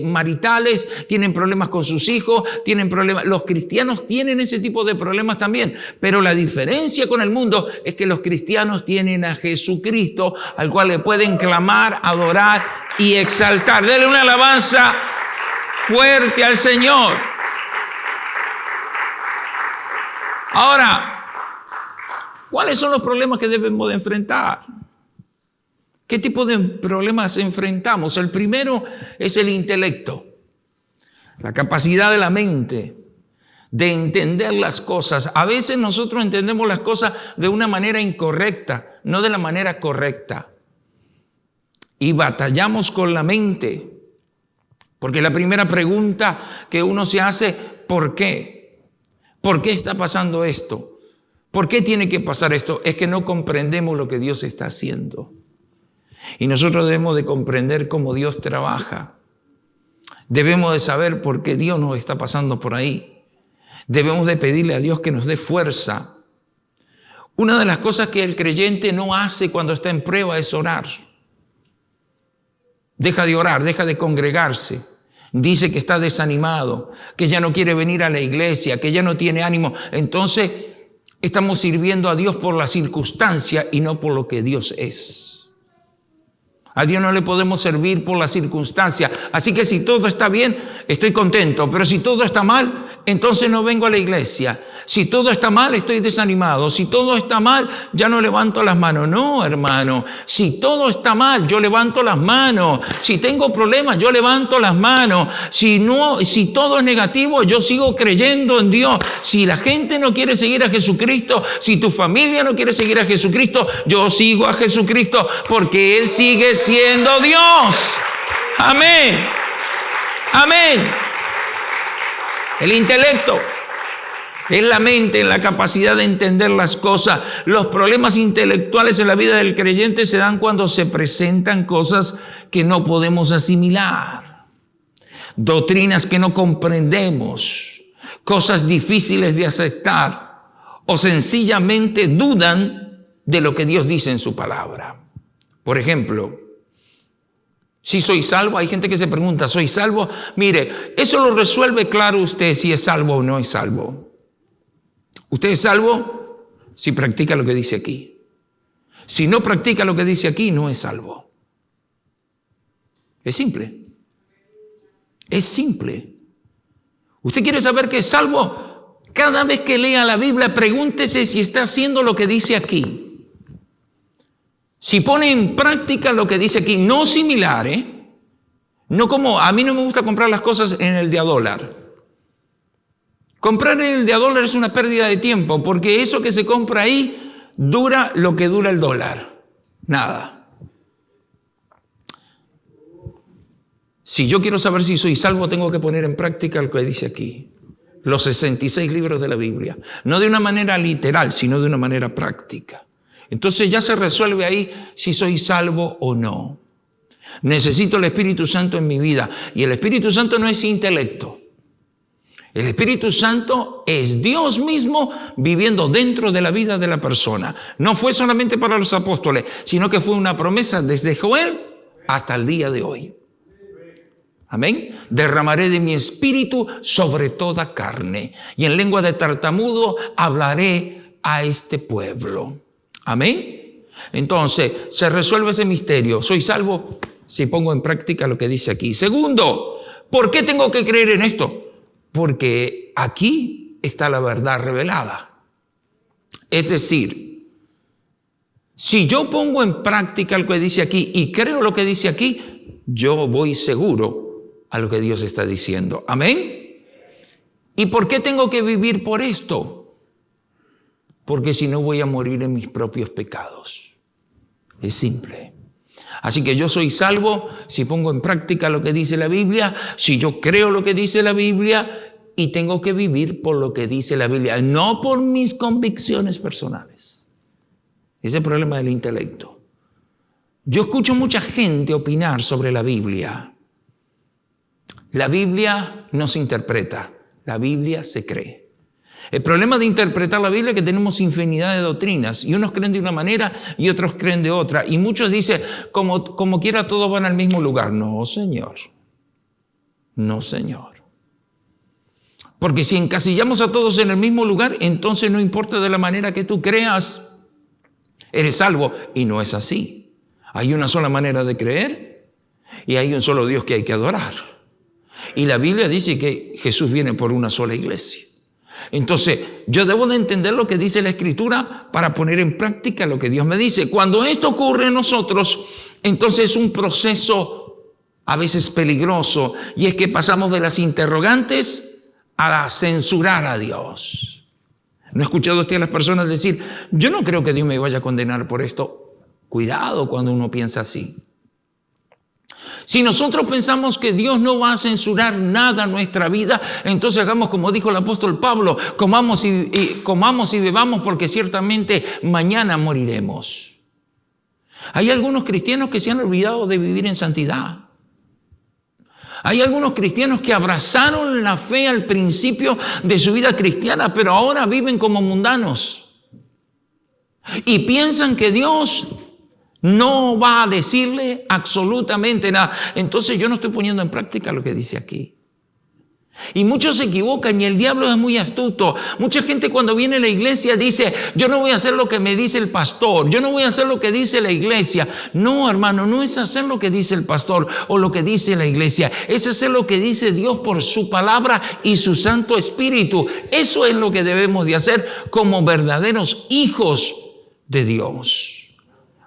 maritales, tienen problemas con sus hijos, tienen problemas. Los cristianos tienen ese tipo de problemas también, pero la diferencia con el mundo es que los cristianos tienen a Jesucristo, al cual le pueden clamar, adorar y exaltar. Denle una alabanza fuerte al Señor. Ahora, ¿cuáles son los problemas que debemos de enfrentar? ¿Qué tipo de problemas enfrentamos? El primero es el intelecto, la capacidad de la mente de entender las cosas. A veces nosotros entendemos las cosas de una manera incorrecta, no de la manera correcta. Y batallamos con la mente, porque la primera pregunta que uno se hace, ¿por qué? ¿Por qué está pasando esto? ¿Por qué tiene que pasar esto? Es que no comprendemos lo que Dios está haciendo. Y nosotros debemos de comprender cómo Dios trabaja. Debemos de saber por qué Dios nos está pasando por ahí. Debemos de pedirle a Dios que nos dé fuerza. Una de las cosas que el creyente no hace cuando está en prueba es orar. Deja de orar, deja de congregarse. Dice que está desanimado, que ya no quiere venir a la iglesia, que ya no tiene ánimo. Entonces estamos sirviendo a Dios por la circunstancia y no por lo que Dios es. A Dios no le podemos servir por la circunstancia. Así que si todo está bien, estoy contento. Pero si todo está mal, entonces no vengo a la iglesia. Si todo está mal, estoy desanimado. Si todo está mal, ya no levanto las manos. No, hermano. Si todo está mal, yo levanto las manos. Si tengo problemas, yo levanto las manos. Si todo es negativo, yo sigo creyendo en Dios. Si la gente no quiere seguir a Jesucristo, si tu familia no quiere seguir a Jesucristo, yo sigo a Jesucristo porque Él sigue siendo Dios. Amén. Amén. El intelecto es la mente, en la capacidad de entender las cosas. Los problemas intelectuales en la vida del creyente se dan cuando se presentan cosas que no podemos asimilar, doctrinas que no comprendemos, cosas difíciles de aceptar o sencillamente dudan de lo que Dios dice en su palabra. Por ejemplo, si soy salvo, hay gente que se pregunta, ¿soy salvo? Mire, eso lo resuelve claro usted si es salvo o no es salvo. Usted es salvo si practica lo que dice aquí. Si no practica lo que dice aquí, no es salvo. Es simple. Es simple. ¿Usted quiere saber que es salvo? Cada vez que lea la Biblia, pregúntese si está haciendo lo que dice aquí. Si pone en práctica lo que dice aquí, no similar, no como, a mí no me gusta comprar las cosas en el de a dólar. Comprar en el de a dólar es una pérdida de tiempo, porque eso que se compra ahí dura lo que dura el dólar. Nada. Si yo quiero saber si soy salvo, tengo que poner en práctica lo que dice aquí. Los 66 libros de la Biblia. No de una manera literal, sino de una manera práctica. Entonces ya se resuelve ahí si soy salvo o no. Necesito el Espíritu Santo en mi vida. Y el Espíritu Santo no es intelecto. El Espíritu Santo es Dios mismo viviendo dentro de la vida de la persona. No fue solamente para los apóstoles, sino que fue una promesa desde Joel hasta el día de hoy. Amén. Derramaré de mi espíritu sobre toda carne, y en lengua de tartamudo hablaré a este pueblo. Amén. Entonces, se resuelve ese misterio. Soy salvo si pongo en práctica lo que dice aquí. Segundo, ¿por qué tengo que creer en esto? Porque aquí está la verdad revelada. Es decir, si yo pongo en práctica lo que dice aquí y creo lo que dice aquí, yo voy seguro a lo que Dios está diciendo. Amén. ¿Y por qué tengo que vivir por esto? Porque si no voy a morir en mis propios pecados. Es simple. Así que yo soy salvo si pongo en práctica lo que dice la Biblia, si yo creo lo que dice la Biblia, y tengo que vivir por lo que dice la Biblia, no por mis convicciones personales. Ese es el problema del intelecto. Yo escucho mucha gente opinar sobre la Biblia. La Biblia no se interpreta, la Biblia se cree. El problema de interpretar la Biblia es que tenemos infinidad de doctrinas y unos creen de una manera y otros creen de otra. Y muchos dicen, como quiera todos van al mismo lugar. No, Señor. No, Señor. Porque si encasillamos a todos en el mismo lugar, entonces no importa de la manera que tú creas, eres salvo. Y no es así. Hay una sola manera de creer y hay un solo Dios que hay que adorar. Y la Biblia dice que Jesús viene por una sola iglesia. Entonces, yo debo de entender lo que dice la Escritura para poner en práctica lo que Dios me dice. Cuando esto ocurre en nosotros, entonces es un proceso a veces peligroso, y es que pasamos de las interrogantes a censurar a Dios. ¿No ha escuchado usted a las personas decir, yo no creo que Dios me vaya a condenar por esto? Cuidado cuando uno piensa así. Si nosotros pensamos que Dios no va a censurar nada en nuestra vida, entonces hagamos como dijo el apóstol Pablo, comamos y bebamos porque ciertamente mañana moriremos. Hay algunos cristianos que se han olvidado de vivir en santidad. Hay algunos cristianos que abrazaron la fe al principio de su vida cristiana, pero ahora viven como mundanos. Y piensan que Dios no va a decirle absolutamente nada. Entonces yo no estoy poniendo en práctica lo que dice aquí. Y muchos se equivocan y el diablo es muy astuto. Mucha gente cuando viene a la iglesia dice, yo no voy a hacer lo que me dice el pastor, yo no voy a hacer lo que dice la iglesia. No, hermano, no es hacer lo que dice el pastor o lo que dice la iglesia. Es hacer lo que dice Dios por su palabra y su Santo Espíritu. Eso es lo que debemos de hacer como verdaderos hijos de Dios.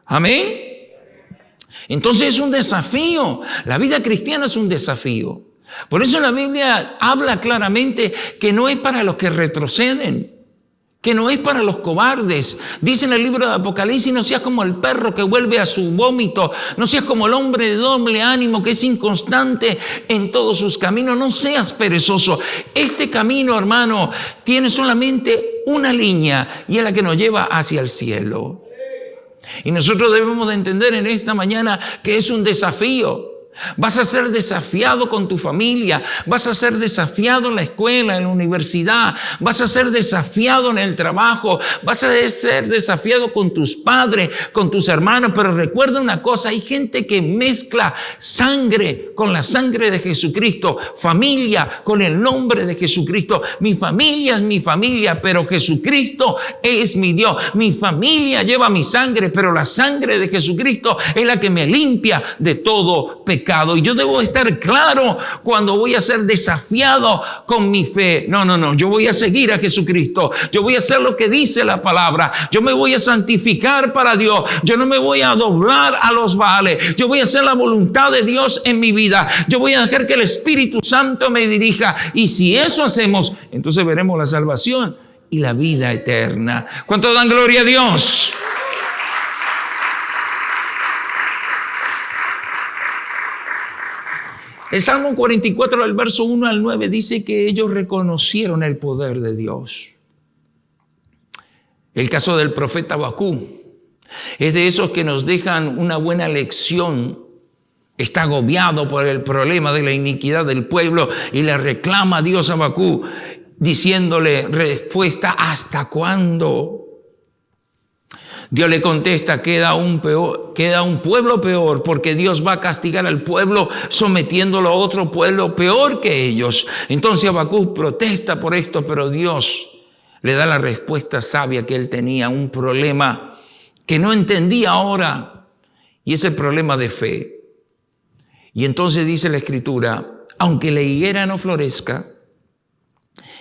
Amén. Entonces es un desafío. La vida cristiana es un desafío. Por eso la Biblia habla claramente que no es para los que retroceden, que no es para los cobardes. Dice en el libro de Apocalipsis, no seas como el perro que vuelve a su vómito, no seas como el hombre de doble ánimo que es inconstante en todos sus caminos, no seas perezoso. Este camino, hermano, tiene solamente una línea y es la que nos lleva hacia el cielo. Y nosotros debemos de entender en esta mañana que es un desafío. Vas a ser desafiado con tu familia, vas a ser desafiado en la escuela, en la universidad, vas a ser desafiado en el trabajo, vas a ser desafiado con tus padres, con tus hermanos. Pero recuerda una cosa, hay gente que mezcla sangre con la sangre de Jesucristo, familia con el nombre de Jesucristo. Mi familia es mi familia, pero Jesucristo es mi Dios. Mi familia lleva mi sangre, pero la sangre de Jesucristo es la que me limpia de todo pecado. Y yo debo estar claro cuando voy a ser desafiado con mi fe. No, yo voy a seguir a Jesucristo. Yo voy a hacer lo que dice la palabra. Yo me voy a santificar para Dios. Yo no me voy a doblar a los Baales. Yo voy a hacer la voluntad de Dios en mi vida. Yo voy a dejar que el Espíritu Santo me dirija. Y si eso hacemos, entonces veremos la salvación y la vida eterna. ¿Cuántos dan gloria a Dios? El Salmo 44, del verso 1 al 9, dice que ellos reconocieron el poder de Dios. El caso del profeta Habacuc es de esos que nos dejan una buena lección. Está agobiado por el problema de la iniquidad del pueblo y le reclama a Dios a Habacuc, diciéndole respuesta, ¿hasta cuándo? Dios le contesta, queda un pueblo peor, porque Dios va a castigar al pueblo sometiéndolo a otro pueblo peor que ellos. Entonces Habacuc protesta por esto, pero Dios le da la respuesta sabia que él tenía, un problema que no entendía ahora, y es el problema de fe. Y entonces dice la Escritura, aunque la higuera no florezca,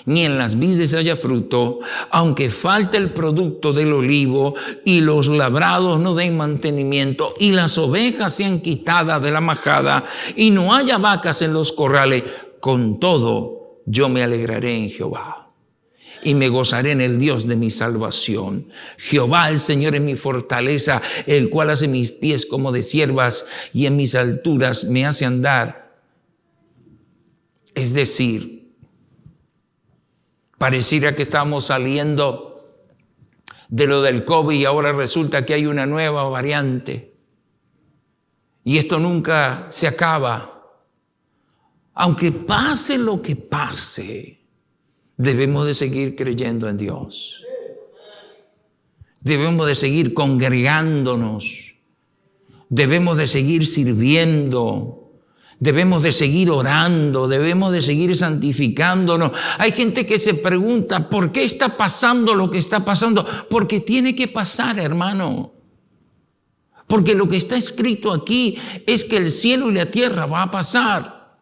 ni en las vides haya fruto, aunque falte el producto del olivo y los labrados no den mantenimiento y las ovejas sean quitadas de la majada y no haya vacas en los corrales, con todo yo me alegraré en Jehová y me gozaré en el Dios de mi salvación. Jehová el Señor es mi fortaleza, el cual hace mis pies como de ciervas y en mis alturas me hace andar. Es decir, pareciera que estamos saliendo de lo del COVID y ahora resulta que hay una nueva variante. Y esto nunca se acaba. Aunque pase lo que pase, debemos de seguir creyendo en Dios. Debemos de seguir congregándonos. Debemos de seguir sirviendo. Debemos de seguir orando, debemos de seguir santificándonos. Hay gente que se pregunta, ¿por qué está pasando lo que está pasando? Porque tiene que pasar, hermano. Porque lo que está escrito aquí es que el cielo y la tierra va a pasar.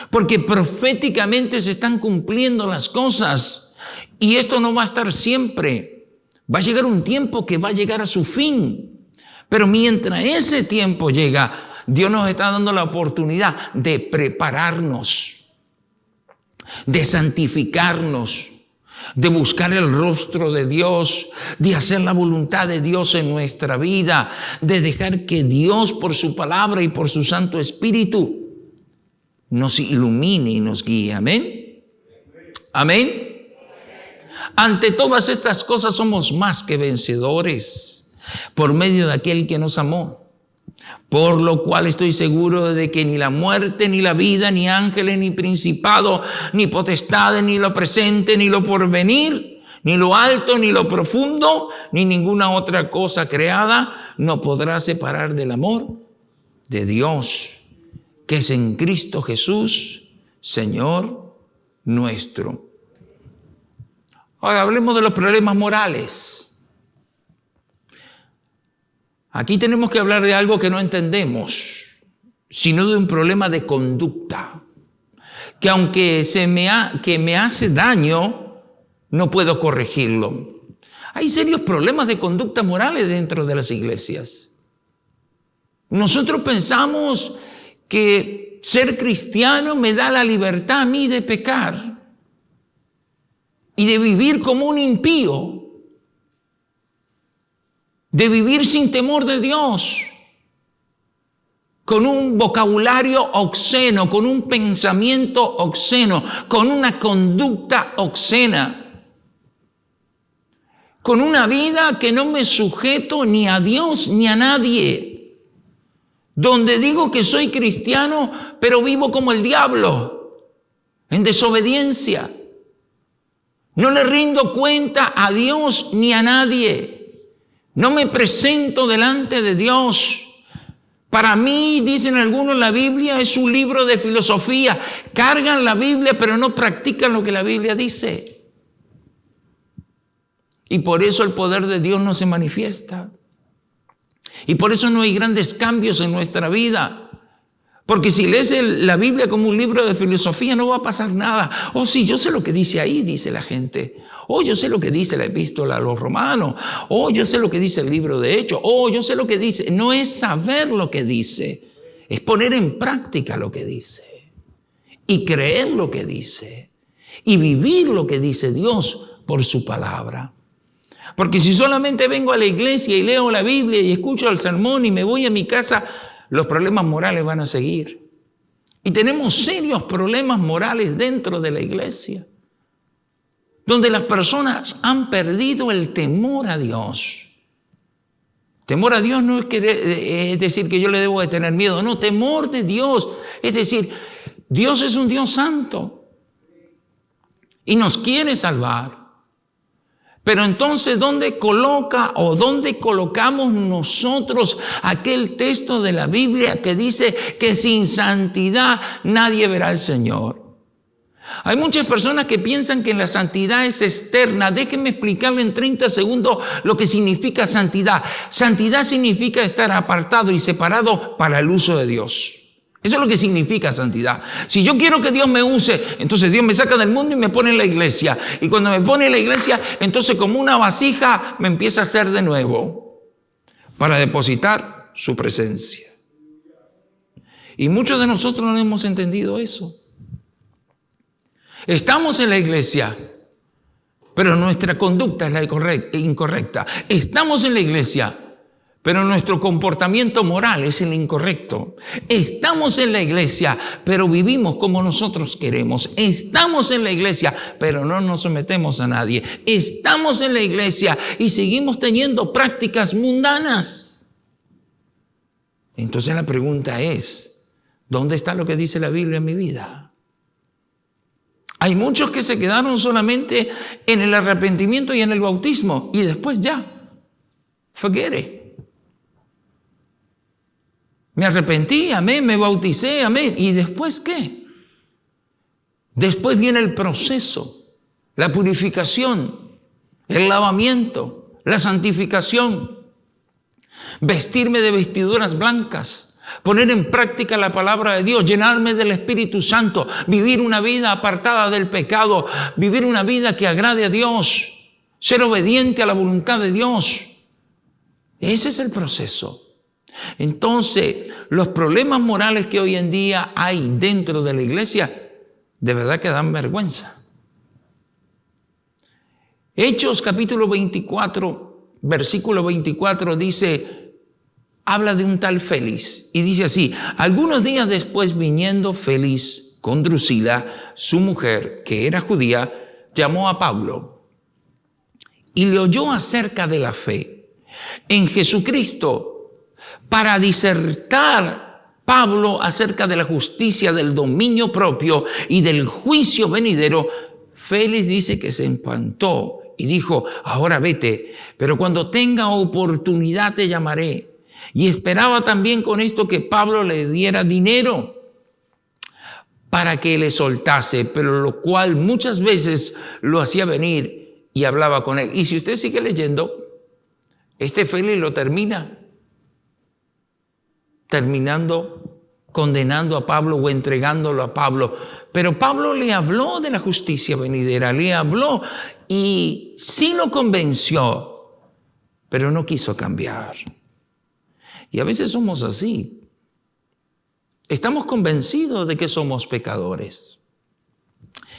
Porque proféticamente se están cumpliendo las cosas. Y esto no va a estar siempre. Va a llegar un tiempo que va a llegar a su fin. Pero mientras ese tiempo llega, Dios nos está dando la oportunidad de prepararnos, de santificarnos, de buscar el rostro de Dios, de hacer la voluntad de Dios en nuestra vida, de dejar que Dios por su palabra y por su Santo Espíritu nos ilumine y nos guíe. Amén. Amén. Ante todas estas cosas somos más que vencedores por medio de aquel que nos amó. Por lo cual estoy seguro de que ni la muerte, ni la vida, ni ángeles, ni principado, ni potestades, ni lo presente, ni lo porvenir, ni lo alto, ni lo profundo, ni ninguna otra cosa creada no podrá separar del amor de Dios, que es en Cristo Jesús, Señor nuestro. Ahora hablemos de los problemas morales. Aquí tenemos que hablar de algo que no entendemos, sino de un problema de conducta, que aunque me hace daño, no puedo corregirlo. Hay serios problemas de conducta morales dentro de las iglesias. Nosotros pensamos que ser cristiano me da la libertad a mí de pecar y de vivir como un impío, de vivir sin temor de Dios, con un vocabulario obsceno, con un pensamiento obsceno, con una conducta obscena, con una vida que no me sujeto ni a Dios ni a nadie, donde digo que soy cristiano, pero vivo como el diablo, en desobediencia. No le rindo cuenta a Dios ni a nadie. No me presento delante de Dios. Para mí, dicen algunos, la Biblia es un libro de filosofía. Cargan la Biblia, pero no practican lo que la Biblia dice. Y por eso el poder de Dios no se manifiesta. Y por eso no hay grandes cambios en nuestra vida. Porque si lees la Biblia como un libro de filosofía, no va a pasar nada. Oh, sí, yo sé lo que dice ahí, dice la gente. Oh, yo sé lo que dice la epístola a los romanos. Oh, yo sé lo que dice el libro de Hechos. Oh, yo sé lo que dice. No es saber lo que dice, es poner en práctica lo que dice. Y creer lo que dice. Y vivir lo que dice Dios por su palabra. Porque si solamente vengo a la iglesia y leo la Biblia y escucho el sermón y me voy a mi casa, los problemas morales van a seguir. Y tenemos serios problemas morales dentro de la iglesia, donde las personas han perdido el temor a Dios. Temor a Dios no es decir que yo le debo de tener miedo, no, temor de Dios. Es decir, Dios es un Dios santo y nos quiere salvar. Pero entonces, ¿dónde colocamos nosotros aquel texto de la Biblia que dice que sin santidad nadie verá al Señor? Hay muchas personas que piensan que la santidad es externa. Déjenme explicarle en 30 segundos lo que significa santidad. Santidad significa estar apartado y separado para el uso de Dios. Eso es lo que significa santidad. Si yo quiero que Dios me use, entonces Dios me saca del mundo y me pone en la iglesia. Y cuando me pone en la iglesia, entonces como una vasija me empieza a hacer de nuevo para depositar su presencia. Y muchos de nosotros no hemos entendido eso. Estamos en la iglesia, pero nuestra conducta es la incorrecta. Estamos en la iglesia, pero nuestro comportamiento moral es el incorrecto. Estamos en la iglesia, pero vivimos como nosotros queremos. Estamos en la iglesia, pero no nos sometemos a nadie. Estamos en la iglesia y seguimos teniendo prácticas mundanas. Entonces la pregunta es, ¿dónde está lo que dice la Biblia en mi vida? Hay muchos que se quedaron solamente en el arrepentimiento y en el bautismo y después ya, forget it. Me arrepentí, amén, me bauticé, amén. ¿Y después qué? Después viene el proceso, la purificación, el lavamiento, la santificación, vestirme de vestiduras blancas, poner en práctica la palabra de Dios, llenarme del Espíritu Santo, vivir una vida apartada del pecado, vivir una vida que agrade a Dios, ser obediente a la voluntad de Dios. Ese es el proceso. Entonces, los problemas morales que hoy en día hay dentro de la iglesia, de verdad que dan vergüenza. Hechos capítulo 24, versículo 24 dice, habla de un tal Félix y dice así: algunos días después, viniendo Félix con Drusila, su mujer, que era judía, llamó a Pablo y le oyó acerca de la fe en Jesucristo. Para disertar Pablo acerca de la justicia, del dominio propio y del juicio venidero, Félix dice que se espantó y dijo: ahora vete, pero cuando tenga oportunidad te llamaré. Y esperaba también con esto que Pablo le diera dinero para que le soltase, pero lo cual muchas veces lo hacía venir y hablaba con él. Y si usted sigue leyendo, este Félix lo terminando condenando a Pablo o entregándolo a Pablo. Pero Pablo le habló de la justicia venidera, le habló y sí lo convenció, pero no quiso cambiar. Y a veces somos así. Estamos convencidos de que somos pecadores.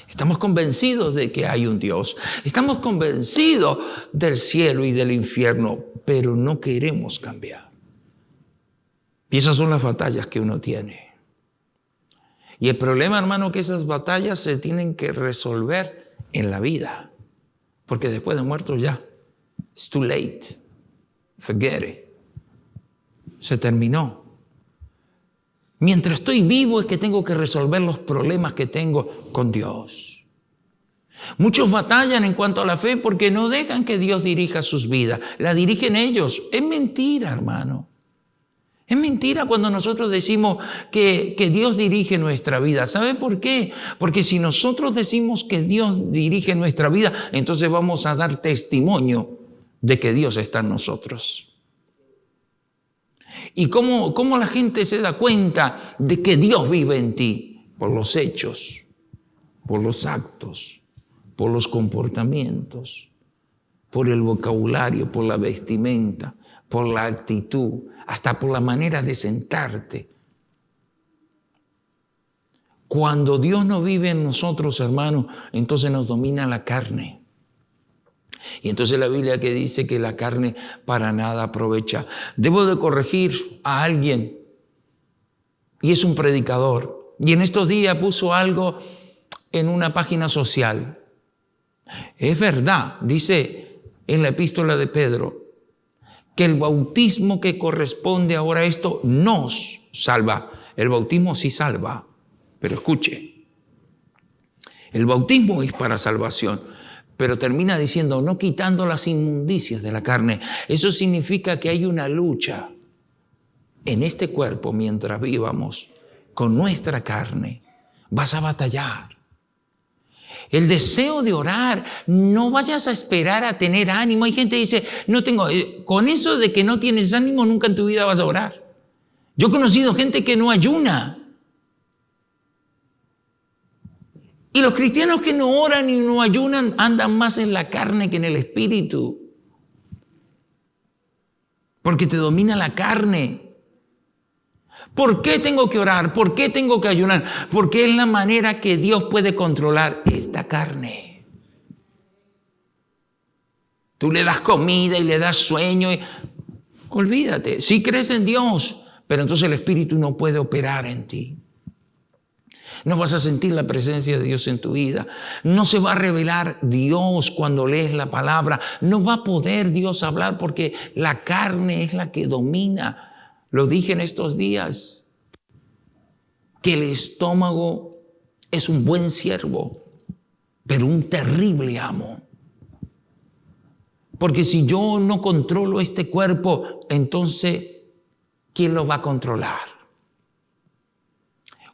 Estamos convencidos de que hay un Dios. Estamos convencidos del cielo y del infierno, pero no queremos cambiar. Y esas son las batallas que uno tiene. Y el problema, hermano, que esas batallas se tienen que resolver en la vida. Porque después de muerto ya, it's too late. Forget it. Se terminó. Mientras estoy vivo es que tengo que resolver los problemas que tengo con Dios. Muchos batallan en cuanto a la fe porque no dejan que Dios dirija sus vidas. La dirigen ellos. Es mentira, hermano. Es mentira cuando nosotros decimos que Dios dirige nuestra vida. ¿Sabe por qué? Porque si nosotros decimos que Dios dirige nuestra vida, entonces vamos a dar testimonio de que Dios está en nosotros. ¿Y cómo la gente se da cuenta de que Dios vive en ti? Por los hechos, por los actos, por los comportamientos, por el vocabulario, por la vestimenta, por la actitud, hasta por la manera de sentarte. Cuando Dios no vive en nosotros, hermanos, entonces nos domina la carne. Y entonces la Biblia que dice que la carne para nada aprovecha. Debo de corregir a alguien, y es un predicador, y en estos días puso algo en una página social. Es verdad, dice en la epístola de Pedro, que el bautismo que corresponde ahora a esto nos salva. El bautismo sí salva, pero escuche, el bautismo es para salvación, pero termina diciendo no quitando las inmundicias de la carne. Eso significa que hay una lucha en este cuerpo mientras vivamos con nuestra carne. Vas a batallar. El deseo de orar, no vayas a esperar a tener ánimo. Hay gente que dice, no tengo, con eso de que no tienes ánimo, nunca en tu vida vas a orar. Yo he conocido gente que no ayuna. Y los cristianos que no oran y no ayunan andan más en la carne que en el espíritu. Porque te domina la carne. ¿Por qué tengo que orar? ¿Por qué tengo que ayunar? Porque es la manera que Dios puede controlar esta carne. Tú le das comida y le das sueño. Olvídate, sí crees en Dios, pero entonces el Espíritu no puede operar en ti. No vas a sentir la presencia de Dios en tu vida. No se va a revelar Dios cuando lees la palabra. No va a poder Dios hablar porque la carne es la que domina. Lo dije en estos días, que el estómago es un buen siervo, pero un terrible amo. Porque si yo no controlo este cuerpo, entonces, ¿quién lo va a controlar?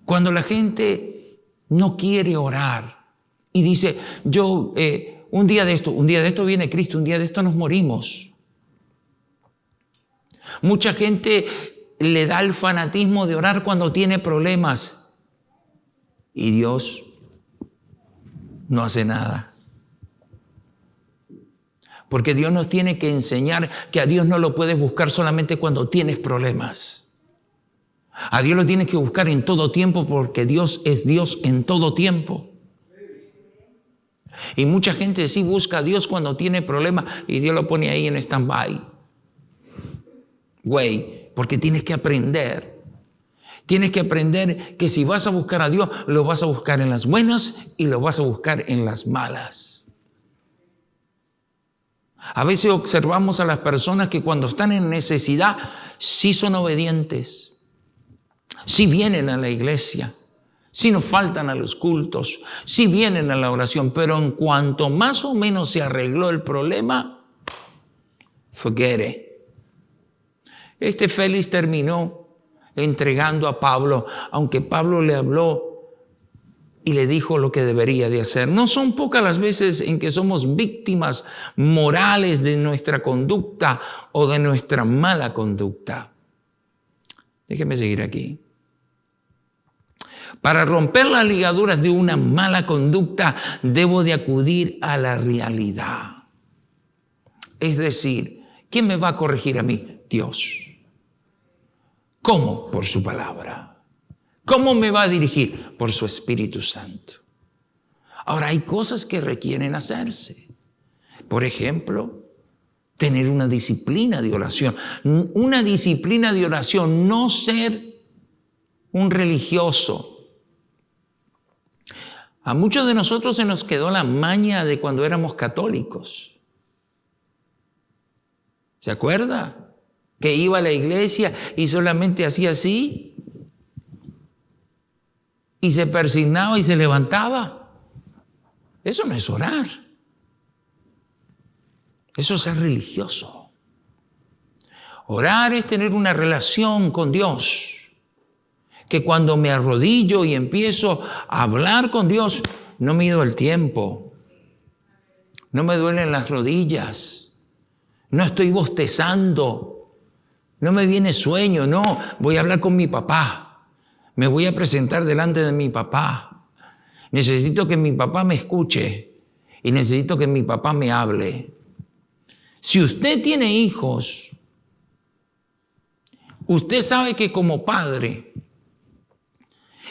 Cuando la gente no quiere orar y dice, un día de esto viene Cristo, un día de esto nos morimos. Mucha gente le da el fanatismo de orar cuando tiene problemas y Dios no hace nada. Porque Dios nos tiene que enseñar que a Dios no lo puedes buscar solamente cuando tienes problemas. A Dios lo tienes que buscar en todo tiempo porque Dios es Dios en todo tiempo. Y mucha gente sí busca a Dios cuando tiene problemas y Dios lo pone ahí en stand-by. Porque tienes que aprender. Tienes que aprender que si vas a buscar a Dios, lo vas a buscar en las buenas y lo vas a buscar en las malas. A veces observamos a las personas que cuando están en necesidad, sí son obedientes, sí vienen a la iglesia, sí nos faltan a los cultos, sí vienen a la oración, pero en cuanto más o menos se arregló el problema, forget it. Félix terminó entregando a Pablo, aunque Pablo le habló y le dijo lo que debería de hacer. No son pocas las veces en que somos víctimas morales de nuestra conducta o de nuestra mala conducta. Déjeme seguir aquí. Para romper las ligaduras de una mala conducta, debo de acudir a la realidad. Es decir, ¿quién me va a corregir a mí? Dios. ¿Cómo? Por su palabra. ¿Cómo me va a dirigir? Por su Espíritu Santo. Ahora, hay cosas que requieren hacerse. Por ejemplo, tener una disciplina de oración. Una disciplina de oración, no ser un religioso. A muchos de nosotros se nos quedó la maña de cuando éramos católicos. ¿Se acuerda? Que iba a la iglesia y solamente hacía así. Y se persignaba y se levantaba. Eso no es orar. Eso es ser religioso. Orar es tener una relación con Dios. Que cuando me arrodillo y empiezo a hablar con Dios, no mido el tiempo. No me duelen las rodillas. No estoy bostezando. No me viene sueño. No, voy a hablar con mi papá. Me voy a presentar delante de mi papá. Necesito que mi papá me escuche y necesito que mi papá me hable. Si usted tiene hijos, usted sabe que como padre,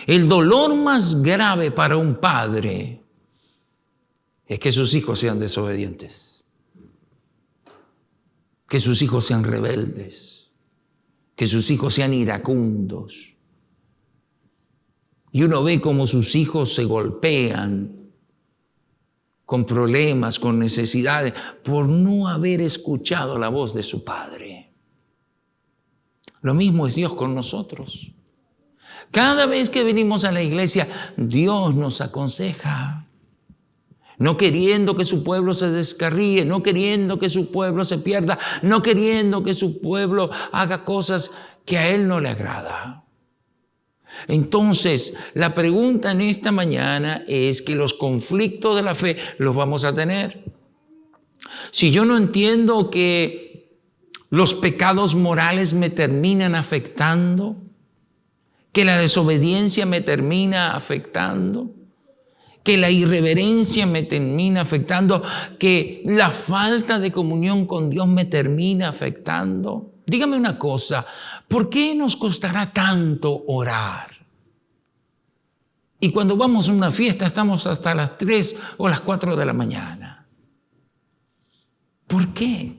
el dolor más grave para un padre es que sus hijos sean desobedientes, que sus hijos sean rebeldes, que sus hijos sean iracundos. Y uno ve cómo sus hijos se golpean con problemas, con necesidades, por no haber escuchado la voz de su padre. Lo mismo es Dios con nosotros. Cada vez que venimos a la iglesia, Dios nos aconseja. No queriendo que su pueblo se descarríe, no queriendo que su pueblo se pierda, no queriendo que su pueblo haga cosas que a Él no le agrada. Entonces, la pregunta en esta mañana es que los conflictos de la fe los vamos a tener. Si yo no entiendo que los pecados morales me terminan afectando, que la desobediencia me termina afectando, que la irreverencia me termina afectando, que la falta de comunión con Dios me termina afectando. Dígame una cosa, ¿por qué nos costará tanto orar? Y cuando vamos a una fiesta estamos hasta las 3 o las 4 de la mañana. ¿Por qué?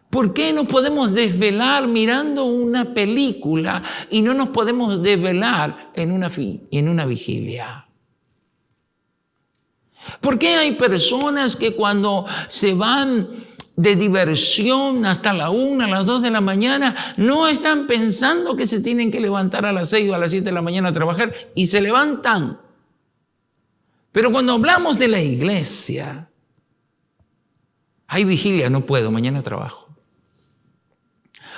¿Por qué nos podemos desvelar mirando una película y no nos podemos desvelar en una vigilia? ¿Por qué hay personas que cuando se van de diversión hasta la 1, a las 2 de la mañana, no están pensando que se tienen que levantar a las 6 o a las 7 de la mañana a trabajar y se levantan? Pero cuando hablamos de la iglesia, hay vigilia, no puedo, mañana trabajo.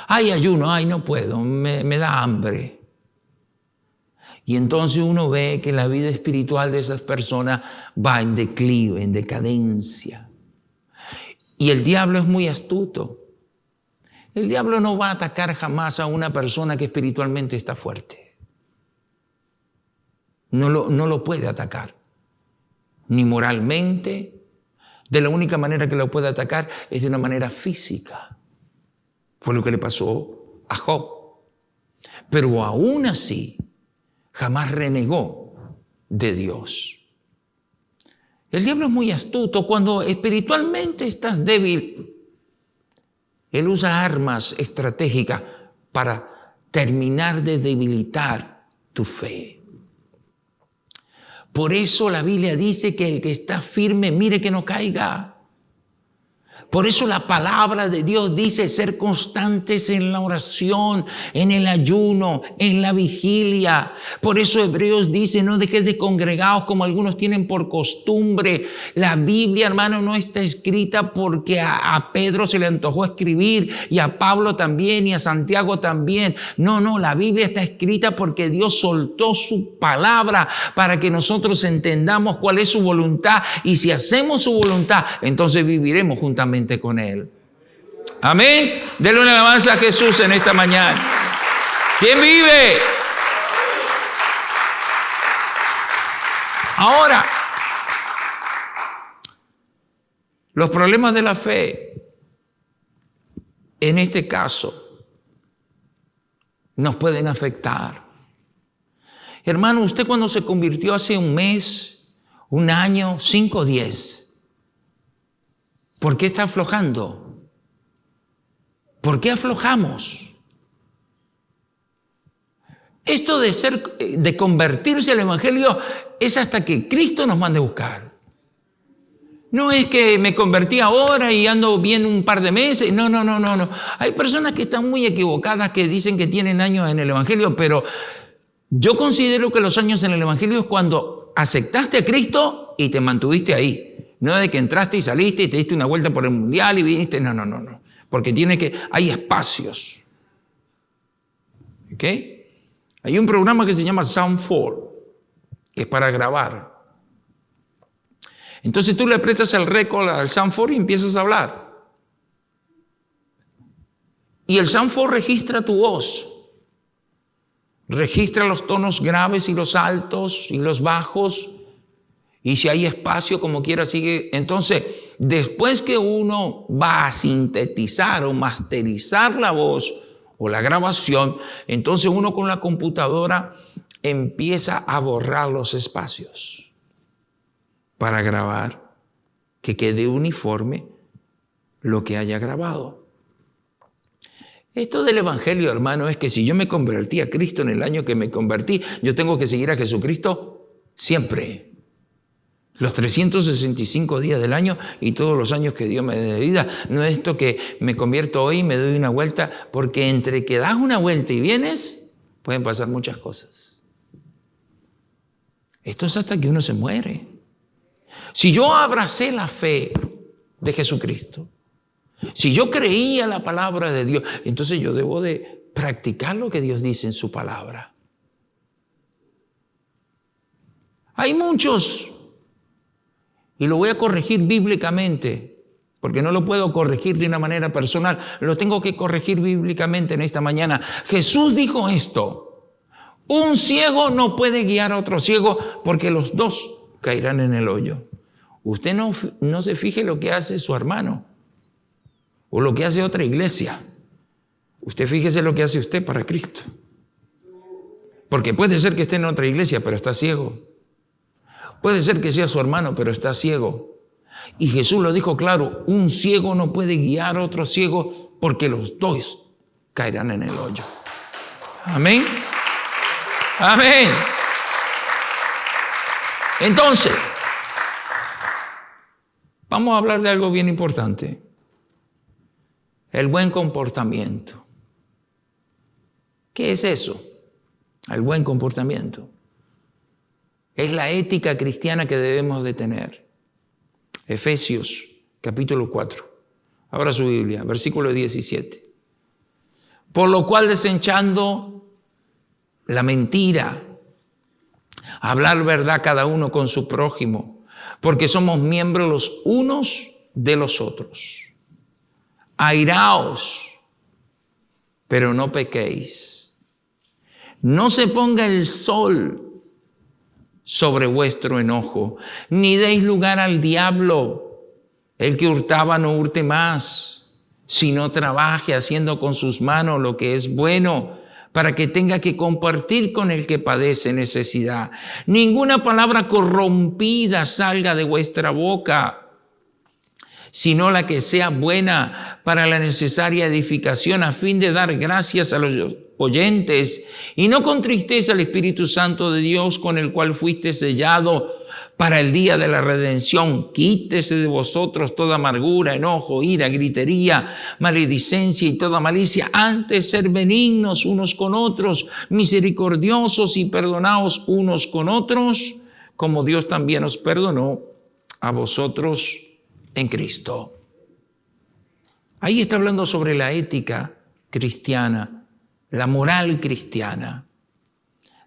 Ay, ayuno, ay, no puedo, me da hambre. Y entonces uno ve que la vida espiritual de esas personas va en declive, en decadencia. Y el diablo es muy astuto. El diablo no va a atacar jamás a una persona que espiritualmente está fuerte. No lo puede atacar. Ni moralmente. De la única manera que lo puede atacar es de una manera física. Fue lo que le pasó a Job. Pero aún así, jamás renegó de Dios. El diablo es muy astuto. Cuando espiritualmente estás débil, él usa armas estratégicas para terminar de debilitar tu fe. Por eso la Biblia dice que el que está firme, mire que no caiga. Por eso la palabra de Dios dice ser constantes en la oración, en el ayuno, en la vigilia. Por eso Hebreos dice, no dejes de congregaros como algunos tienen por costumbre. La Biblia, hermano, no está escrita porque a Pedro se le antojó escribir, y a Pablo también, y a Santiago también. No, la Biblia está escrita porque Dios soltó su palabra para que nosotros entendamos cuál es su voluntad. Y si hacemos su voluntad, entonces viviremos juntamente con Él. Amén. Denle una alabanza a Jesús en esta mañana. ¿Quién vive? Ahora, los problemas de la fe, en este caso, nos pueden afectar. Hermano, usted cuando se convirtió hace un mes, un año, 5 o 10, ¿por qué está aflojando? ¿Por qué aflojamos? Esto de convertirse al Evangelio es hasta que Cristo nos mande a buscar. No es que me convertí ahora y ando bien un par de meses. No. Hay personas que están muy equivocadas, que dicen que tienen años en el Evangelio, pero yo considero que los años en el Evangelio es cuando aceptaste a Cristo y te mantuviste ahí. No de que entraste y saliste y te diste una vuelta por el mundial y viniste. No. Porque hay espacios. ¿Ok? Hay un programa que se llama Sound 4, que es para grabar. Entonces tú le prestas el récord al Sound 4 y empiezas a hablar. Y el Sound 4 registra tu voz. Registra los tonos graves y los altos y los bajos. Y si hay espacio, como quiera, sigue. Entonces, después que uno va a sintetizar o masterizar la voz o la grabación, entonces uno con la computadora empieza a borrar los espacios para grabar, que quede uniforme lo que haya grabado. Esto del Evangelio, hermano, es que si yo me convertí a Cristo en el año que me convertí, yo tengo que seguir a Jesucristo siempre. Los 365 días del año y todos los años que Dios me dé de vida. No es esto que me convierto hoy y me doy una vuelta, porque entre que das una vuelta y vienes, pueden pasar muchas cosas. Esto es hasta que uno se muere. Si yo abracé la fe de Jesucristo, si yo creía la palabra de Dios, entonces yo debo de practicar lo que Dios dice en su palabra. Hay muchos, y lo voy a corregir bíblicamente, porque no lo puedo corregir de una manera personal, lo tengo que corregir bíblicamente en esta mañana. Jesús dijo esto: un ciego no puede guiar a otro ciego, porque los dos caerán en el hoyo. Usted no se fije lo que hace su hermano o lo que hace otra iglesia. Usted fíjese lo que hace usted para Cristo. Porque puede ser que esté en otra iglesia, pero está ciego. Puede ser que sea su hermano, pero está ciego. Y Jesús lo dijo claro: un ciego no puede guiar a otro ciego, porque los dos caerán en el hoyo. Amén. Amén. Entonces, vamos a hablar de algo bien importante: el buen comportamiento. ¿Qué es eso? El buen comportamiento es la ética cristiana que debemos de tener. Efesios capítulo 4. Abra su Biblia, versículo 17. Por lo cual, desechando la mentira, hablar verdad cada uno con su prójimo, porque somos miembros los unos de los otros. Airaos, pero no pequéis. No se ponga el sol sobre vuestro enojo, ni deis lugar al diablo. El que hurtaba no hurte más, sino trabaje haciendo con sus manos lo que es bueno, para que tenga que compartir con el que padece necesidad. Ninguna palabra corrompida salga de vuestra boca, sino la que sea buena para la necesaria edificación, a fin de dar gracias a los oyentes, y no contristeza al Espíritu Santo de Dios, con el cual fuiste sellado para el día de la redención. Quítese de vosotros toda amargura, enojo, ira, gritería, maledicencia y toda malicia. Antes, ser benignos unos con otros, misericordiosos y perdonaos unos con otros, como Dios también os perdonó a vosotros en Cristo. Ahí está hablando sobre la ética cristiana, la moral cristiana,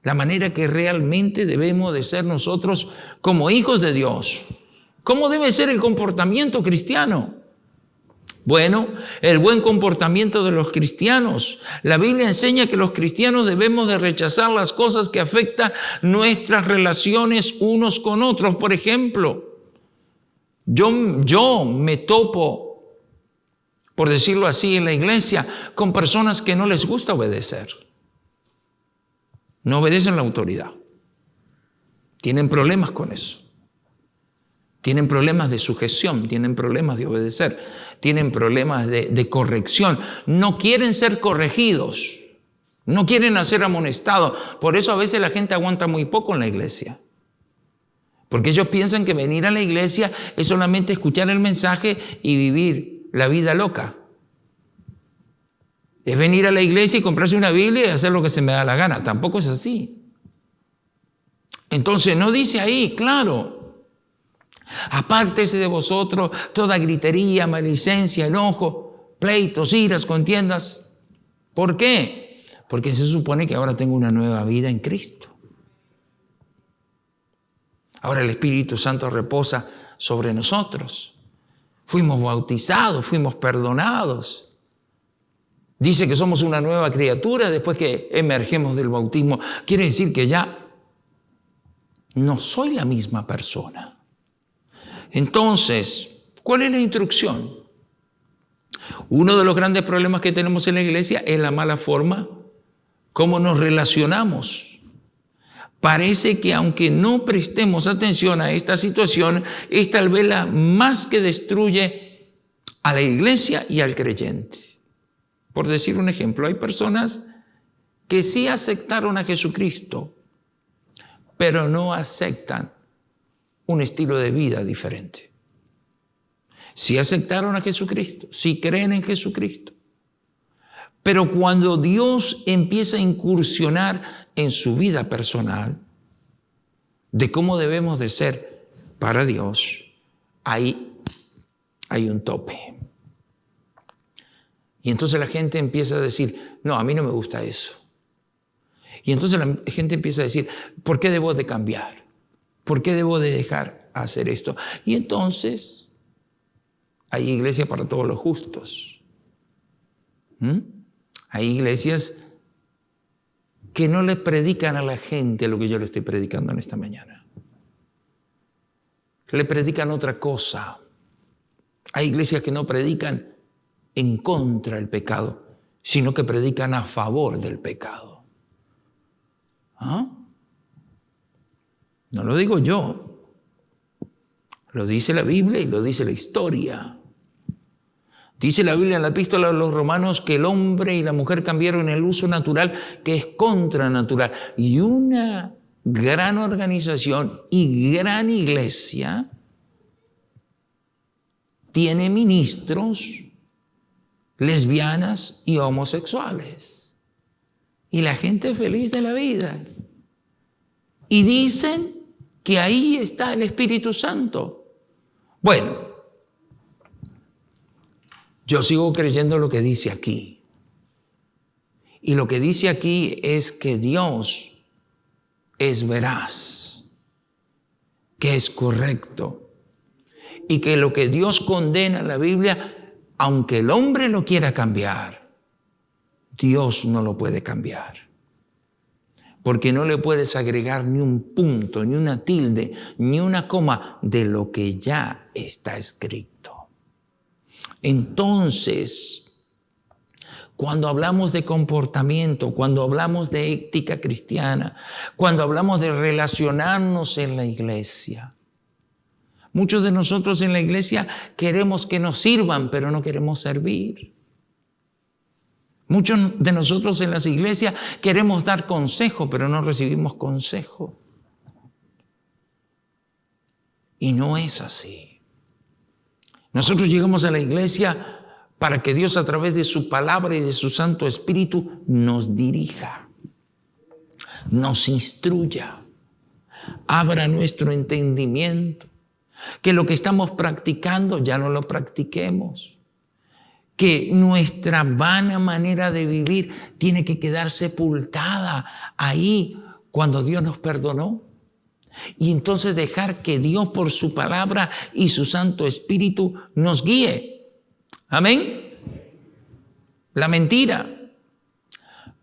la manera que realmente debemos de ser nosotros como hijos de Dios. ¿Cómo debe ser el comportamiento cristiano? Bueno, el buen comportamiento de los cristianos. La Biblia enseña que los cristianos debemos de rechazar las cosas que afectan nuestras relaciones unos con otros. Por ejemplo, yo me topo, por decirlo así, en la iglesia con personas que no les gusta obedecer. No obedecen la autoridad. Tienen problemas con eso. Tienen problemas de sujeción, tienen problemas de obedecer, tienen problemas de corrección. No quieren ser corregidos, no quieren ser amonestados. Por eso a veces la gente aguanta muy poco en la iglesia. Porque ellos piensan que venir a la iglesia es solamente escuchar el mensaje y vivir la vida loca. Es venir a la iglesia y comprarse una Biblia y hacer lo que se me da la gana. Tampoco es así. Entonces no dice ahí, claro, apártese de vosotros toda gritería, maledicencia, enojo, pleitos, iras, contiendas. ¿Por qué? Porque se supone que ahora tengo una nueva vida en Cristo. Ahora el Espíritu Santo reposa sobre nosotros. Fuimos bautizados, fuimos perdonados. Dice que somos una nueva criatura después que emergemos del bautismo. Quiere decir que ya no soy la misma persona. Entonces, ¿cuál es la instrucción? Uno de los grandes problemas que tenemos en la iglesia es la mala forma como nos relacionamos. Parece que aunque no prestemos atención a esta situación, es tal vez la más que destruye a la iglesia y al creyente. Por decir un ejemplo, hay personas que sí aceptaron a Jesucristo, pero no aceptan un estilo de vida diferente. Sí aceptaron a Jesucristo, sí creen en Jesucristo, pero cuando Dios empieza a incursionar en su vida personal, de cómo debemos de ser para Dios, ahí hay un tope. Y entonces la gente empieza a decir, no, a mí no me gusta eso. Y entonces la gente empieza a decir, ¿por qué debo de cambiar? ¿Por qué debo de dejar hacer esto? Y entonces hay iglesia para todos los justos. Hay iglesias que no le predican a la gente lo que yo le estoy predicando en esta mañana. Le predican otra cosa. Hay iglesias que no predican en contra del pecado, sino que predican a favor del pecado. ¿Ah? No lo digo yo, lo dice la Biblia y lo dice la historia. Dice la Biblia en la epístola de los Romanos que el hombre y la mujer cambiaron el uso natural, que es contranatural. Y una gran organización y gran iglesia tiene ministros lesbianas y homosexuales. Y la gente feliz de la vida. Y dicen que ahí está el Espíritu Santo. Bueno, yo sigo creyendo lo que dice aquí. Y lo que dice aquí es que Dios es veraz, que es correcto, y que lo que Dios condena en la Biblia, aunque el hombre lo quiera cambiar, Dios no lo puede cambiar. Porque no le puedes agregar ni un punto, ni una tilde, ni una coma de lo que ya está escrito. Entonces, cuando hablamos de comportamiento, cuando hablamos de ética cristiana, cuando hablamos de relacionarnos en la iglesia, muchos de nosotros en la iglesia queremos que nos sirvan, pero no queremos servir. Muchos de nosotros en las iglesias queremos dar consejo, pero no recibimos consejo. Y no es así. Nosotros llegamos a la iglesia para que Dios, a través de su palabra y de su Santo Espíritu, nos dirija, nos instruya, abra nuestro entendimiento, que lo que estamos practicando ya no lo practiquemos. Que nuestra vana manera de vivir tiene que quedar sepultada ahí cuando Dios nos perdonó. Y entonces dejar que Dios, por su palabra y su Santo Espíritu, nos guíe. Amén. La mentira.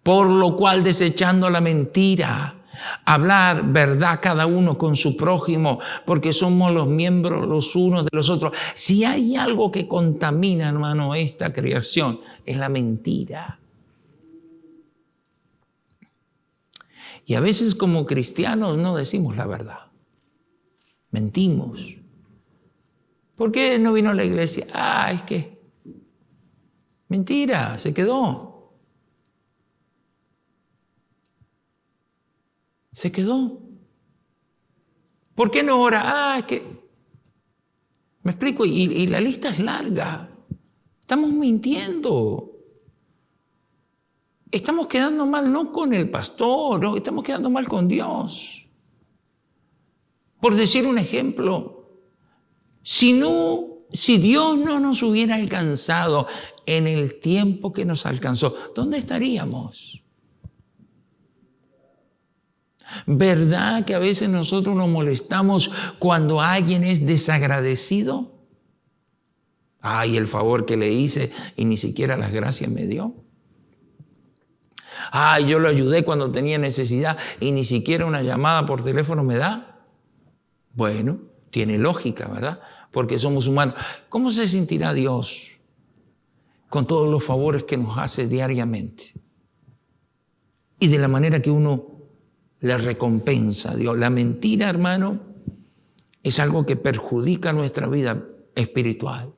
Por lo cual, desechando la mentira, hablar verdad cada uno con su prójimo, porque somos los miembros los unos de los otros. Si hay algo que contamina, hermano, esta creación, es la mentira. Y a veces como cristianos no decimos la verdad. Mentimos. ¿Por qué no vino a la iglesia? Es que mentira, se quedó. Se quedó. ¿Por qué no ora? Es que... Me explico, y la lista es larga. Estamos mintiendo. Estamos quedando mal no con el pastor, no, estamos quedando mal con Dios. Por decir un ejemplo, si Dios no nos hubiera alcanzado en el tiempo que nos alcanzó, ¿dónde estaríamos? ¿Verdad que a veces nosotros nos molestamos cuando alguien es desagradecido? El favor que le hice y ni siquiera las gracias me dio. Yo lo ayudé cuando tenía necesidad y ni siquiera una llamada por teléfono me da. Bueno, tiene lógica, ¿verdad? Porque somos humanos. ¿Cómo se sentirá Dios con todos los favores que nos hace diariamente? Y de la manera que uno le recompensa a Dios. La mentira, hermano, es algo que perjudica nuestra vida espiritual.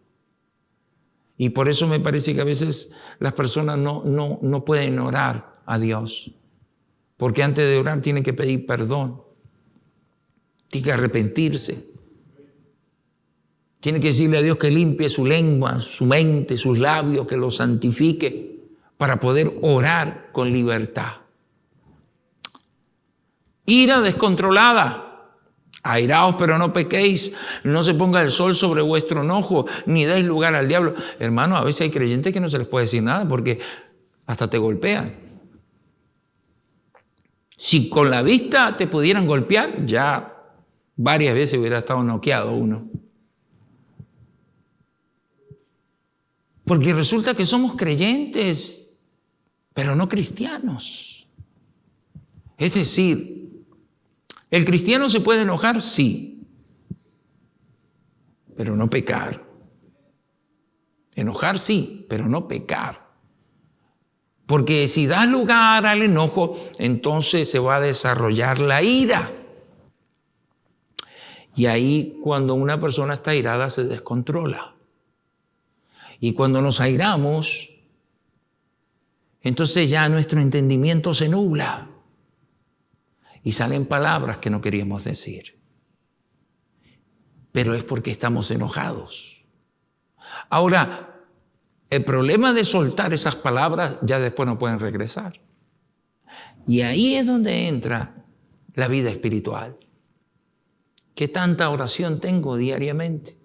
Y por eso me parece que a veces las personas no pueden orar a Dios. Porque antes de orar tienen que pedir perdón. Tienen que arrepentirse. Tienen que decirle a Dios que limpie su lengua, su mente, sus labios, que los santifique para poder orar con libertad. Ira descontrolada. Airaos, pero no pequéis. No se ponga el sol sobre vuestro enojo, ni deis lugar al diablo. Hermano, a veces hay creyentes que no se les puede decir nada porque hasta te golpean. Si con la vista te pudieran golpear, ya varias veces hubiera estado noqueado uno. Porque resulta que somos creyentes, pero no cristianos. Es decir, ¿el cristiano se puede enojar? Sí, pero no pecar. Enojar sí, pero no pecar. Porque si das lugar al enojo, entonces se va a desarrollar la ira. Y ahí, cuando una persona está airada, se descontrola. Y cuando nos airamos, entonces ya nuestro entendimiento se nubla. Y salen palabras que no queríamos decir. Pero es porque estamos enojados. Ahora, el problema de soltar esas palabras, ya después no pueden regresar. Y ahí es donde entra la vida espiritual. ¿Qué tanta oración tengo diariamente?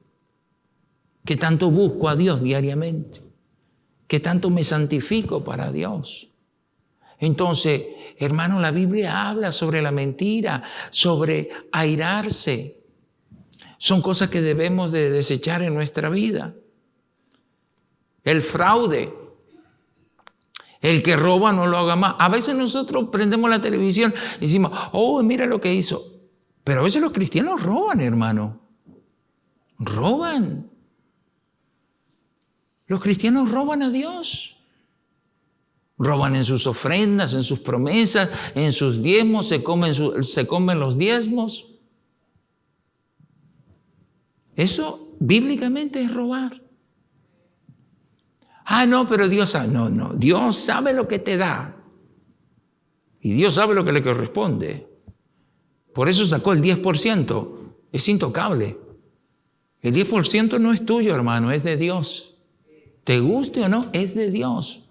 ¿Qué tanto busco a Dios diariamente? ¿Qué tanto me santifico para Dios? Entonces, hermano, la Biblia habla sobre la mentira, sobre airarse. Son cosas que debemos de desechar en nuestra vida. El fraude. El que roba no lo haga más. A veces nosotros prendemos la televisión y decimos, oh, mira lo que hizo. Pero a veces los cristianos roban, hermano. Roban. Los cristianos roban a Dios. Roban en sus ofrendas, en sus promesas, en sus diezmos, se comen los diezmos. Eso bíblicamente es robar. Ah, no, pero Dios sabe. No. Dios sabe lo que te da. Y Dios sabe lo que le corresponde. Por eso sacó el 10%. Es intocable. El 10% no es tuyo, hermano, es de Dios. Te guste o no, es de Dios.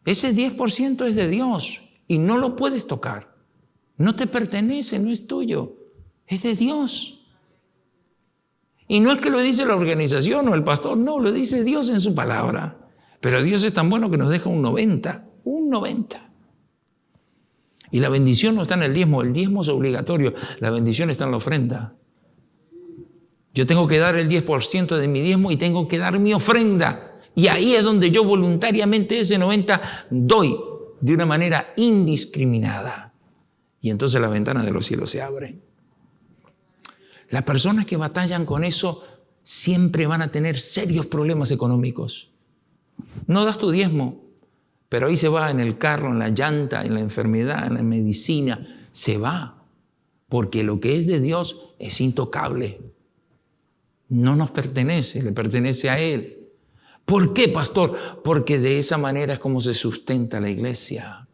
Ese 10% es de Dios y no lo puedes tocar. No te pertenece, no es tuyo. Es de Dios. Y no es que lo dice la organización o el pastor, no, lo dice Dios en su palabra. Pero Dios es tan bueno que nos deja un 90. Y la bendición no está en el diezmo es obligatorio. La bendición está en la ofrenda. Yo tengo que dar el 10% de mi diezmo y tengo que dar mi ofrenda. Y ahí es donde yo voluntariamente ese 90 doy de una manera indiscriminada. Y entonces las ventanas de los cielos se abren. Las personas que batallan con eso siempre van a tener serios problemas económicos. No das tu diezmo, pero ahí se va en el carro, en la llanta, en la enfermedad, en la medicina. Se va, porque lo que es de Dios es intocable. No nos pertenece, le pertenece a Él. ¿Por qué, pastor? Porque de esa manera es como se sustenta la iglesia,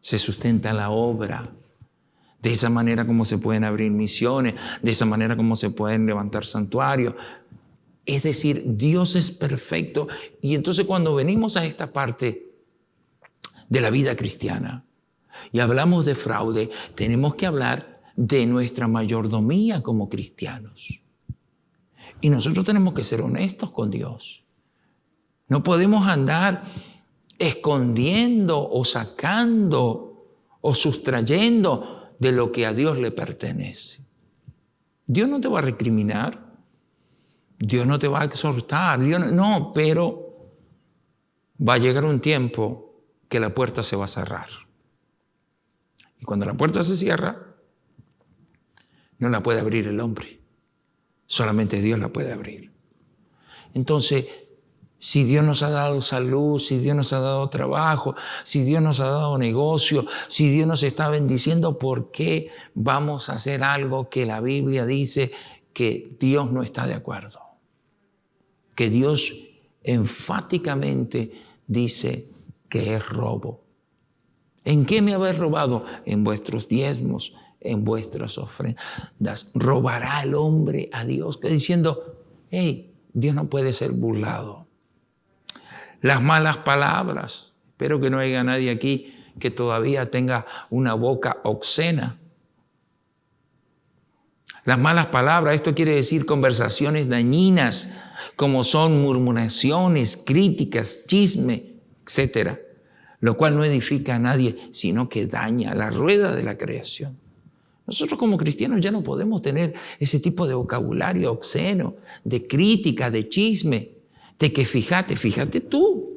se sustenta la obra. De esa manera como se pueden abrir misiones, de esa manera como se pueden levantar santuarios. Es decir, Dios es perfecto. Y entonces cuando venimos a esta parte de la vida cristiana y hablamos de fraude, tenemos que hablar de nuestra mayordomía como cristianos. Y nosotros tenemos que ser honestos con Dios. No podemos andar escondiendo o sacando o sustrayendo de lo que a Dios le pertenece. Dios no te va a recriminar, Dios no te va a exhortar, no, pero va a llegar un tiempo que la puerta se va a cerrar. Y cuando la puerta se cierra, no la puede abrir el hombre, solamente Dios la puede abrir. Entonces, si Dios nos ha dado salud, si Dios nos ha dado trabajo, si Dios nos ha dado negocio, si Dios nos está bendiciendo, ¿por qué vamos a hacer algo que la Biblia dice que Dios no está de acuerdo? Que Dios enfáticamente dice que es robo. ¿En qué me habéis robado? En vuestros diezmos, en vuestras ofrendas. Robará el hombre a Dios, diciendo, hey, Dios no puede ser burlado. Las malas palabras. Espero que no haya nadie aquí que todavía tenga una boca obscena. Las malas palabras, esto quiere decir conversaciones dañinas, como son murmuraciones, críticas, chisme, etc. Lo cual no edifica a nadie, sino que daña la rueda de la creación. Nosotros como cristianos ya no podemos tener ese tipo de vocabulario obsceno, de crítica, de chisme. De que fíjate tú,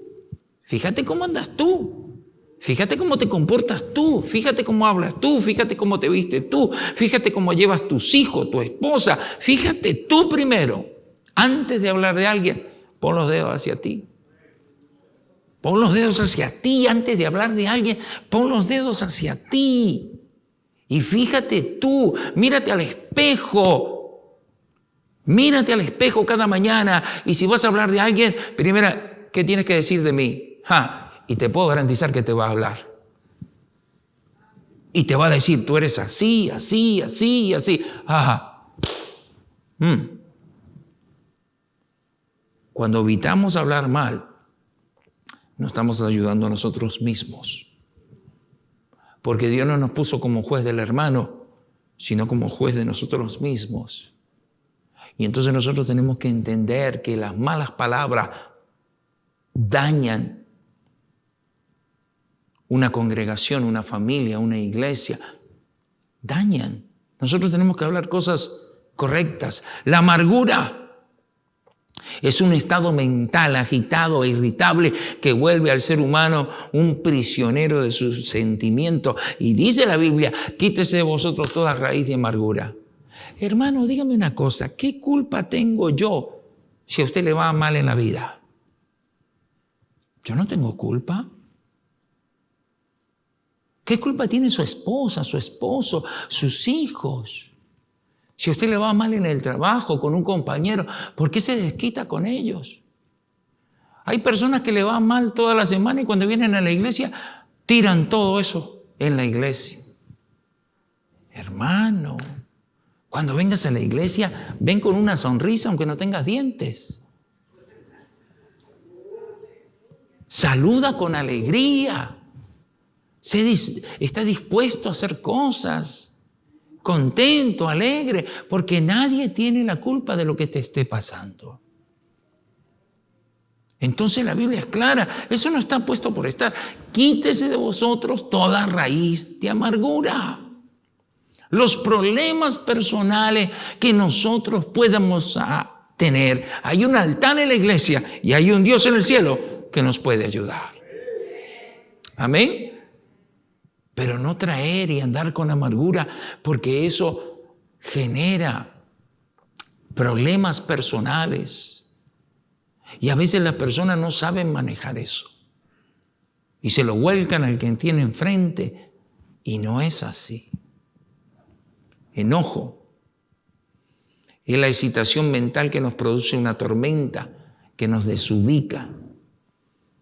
fíjate cómo andas tú, fíjate cómo te comportas tú, fíjate cómo hablas tú, fíjate cómo te vistes tú, fíjate cómo llevas tus hijos, tu esposa, fíjate tú primero. Antes de hablar de alguien, pon los dedos hacia ti. Pon los dedos hacia ti antes de hablar de alguien, pon los dedos hacia ti. Y fíjate tú, mírate al espejo. Mírate al espejo cada mañana y si vas a hablar de alguien, primero, ¿qué tienes que decir de mí? Y te puedo garantizar que te va a hablar. Y te va a decir, tú eres así, así, así, así. Cuando evitamos hablar mal, no estamos ayudando a nosotros mismos. Porque Dios no nos puso como juez del hermano, sino como juez de nosotros mismos. Y entonces nosotros tenemos que entender que las malas palabras dañan una congregación, una familia, una iglesia. Dañan. Nosotros tenemos que hablar cosas correctas. La amargura es un estado mental agitado e irritable que vuelve al ser humano un prisionero de sus sentimientos. Y dice la Biblia, quítese de vosotros toda raíz de amargura. Hermano, dígame una cosa, ¿qué culpa tengo yo si a usted le va mal en la vida? Yo no tengo culpa. ¿Qué culpa tiene su esposa, su esposo, sus hijos? Si a usted le va mal en el trabajo, con un compañero, ¿por qué se desquita con ellos? Hay personas que le va mal toda la semana y cuando vienen a la iglesia, tiran todo eso en la iglesia. Hermano, cuando vengas a la iglesia, ven con una sonrisa aunque no tengas dientes. Saluda con alegría. Está dispuesto a hacer cosas. Contento, alegre, porque nadie tiene la culpa de lo que te esté pasando. Entonces la Biblia es clara, eso no está puesto por estar. Quítese de vosotros toda raíz de amargura. Los problemas personales que nosotros podamos tener, hay un altar en la iglesia y hay un Dios en el cielo que nos puede ayudar. Amén. Pero no traer y andar con amargura, porque eso genera problemas personales. Y a veces las personas no saben manejar eso. Y se lo vuelcan al que tiene enfrente. Y no es así. Enojo es la excitación mental que nos produce una tormenta, que nos desubica.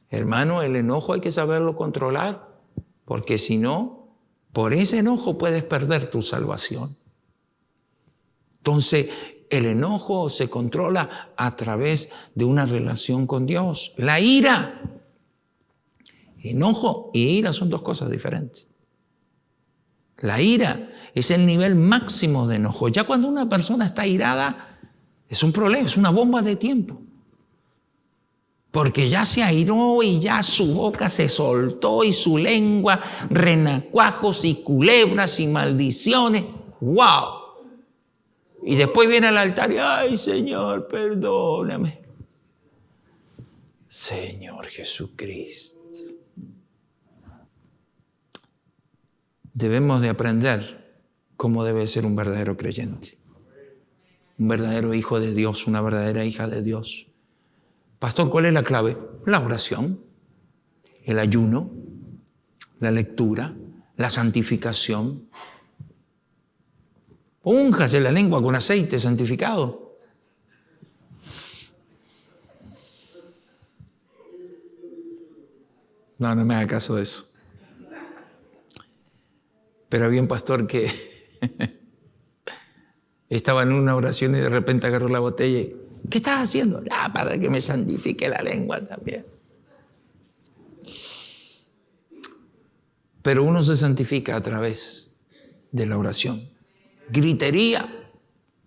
Hermano, el enojo hay que saberlo controlar. Porque si no, por ese enojo puedes perder tu salvación. Entonces, el enojo se controla a través de una relación con Dios. La ira. Enojo y ira son dos cosas diferentes. La ira es el nivel máximo de enojo. Ya cuando una persona está irada, es un problema, es una bomba de tiempo. Porque ya se airó y ya su boca se soltó y su lengua renacuajos y culebras y maldiciones. ¡Wow! Y después viene al altar y ¡ay, Señor, perdóname! Señor Jesucristo. Debemos de aprender cómo debe ser un verdadero creyente. Un verdadero hijo de Dios, una verdadera hija de Dios. Pastor, ¿cuál es la clave? La oración, el ayuno, la lectura, la santificación. Únjase la lengua con aceite santificado. No me haga caso de eso. Pero había un pastor que estaba en una oración y de repente agarró la botella y ¿qué estás haciendo? Para que me santifique la lengua también. Pero uno se santifica a través de la oración. Gritería.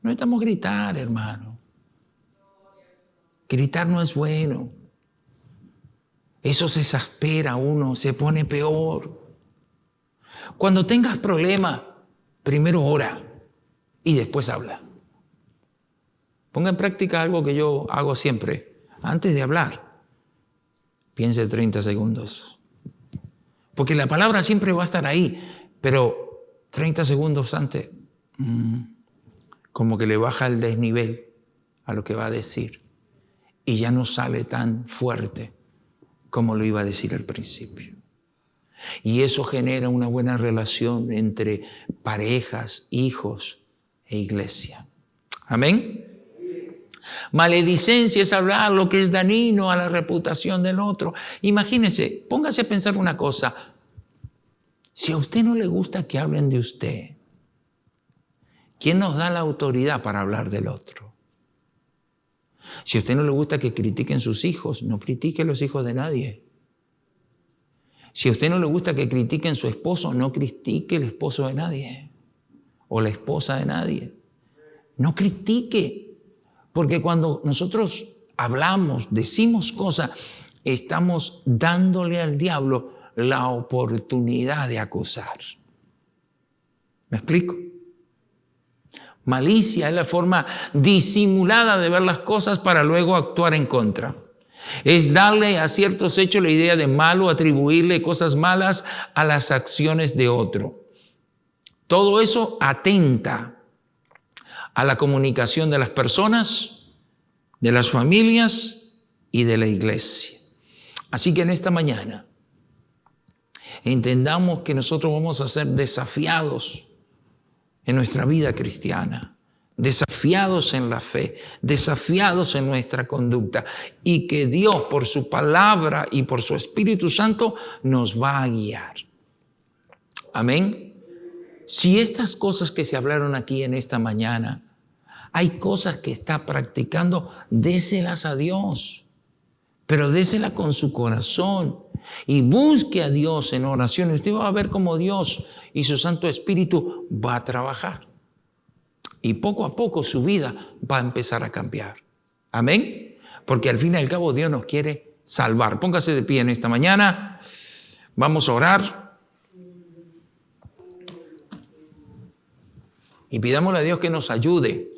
No necesitamos gritar, hermano. Gritar no es bueno. Eso se exaspera a uno, se pone peor. Cuando tengas problemas, primero ora y después habla. Ponga en práctica algo que yo hago siempre. Antes de hablar, piense 30 segundos. Porque la palabra siempre va a estar ahí, pero 30 segundos antes, como que le baja el desnivel a lo que va a decir. Y ya no sale tan fuerte como lo iba a decir al principio. Y eso genera una buena relación entre parejas, hijos e iglesia. Amén. Maledicencia es hablar lo que es dañino a la reputación del otro. Imagínese, póngase a pensar una cosa. Si a usted no le gusta que hablen de usted, ¿quién nos da la autoridad para hablar del otro? Si a usted no le gusta que critiquen sus hijos, no critique los hijos de nadie. Si a usted no le gusta que critiquen su esposo, no critique el esposo de nadie o la esposa de nadie. No critique. Porque cuando nosotros hablamos, decimos cosas, estamos dándole al diablo la oportunidad de acusar. ¿Me explico? Malicia es la forma disimulada de ver las cosas para luego actuar en contra. Es darle a ciertos hechos la idea de malo, atribuirle cosas malas a las acciones de otro. Todo eso atenta a la comunicación de las personas, de las familias y de la iglesia. Así que en esta mañana entendamos que nosotros vamos a ser desafiados en nuestra vida cristiana, desafiados en la fe, desafiados en nuestra conducta, y que Dios, por su palabra y por su Espíritu Santo, nos va a guiar. Amén. Si estas cosas que se hablaron aquí en esta mañana, hay cosas que está practicando, déselas a Dios, pero désela con su corazón y busque a Dios en oración. Y usted va a ver cómo Dios y su Santo Espíritu va a trabajar. Y poco a poco su vida va a empezar a cambiar. Amén. Porque al fin y al cabo Dios nos quiere salvar. Póngase de pie en esta mañana. Vamos a orar. Y pidámosle a Dios que nos ayude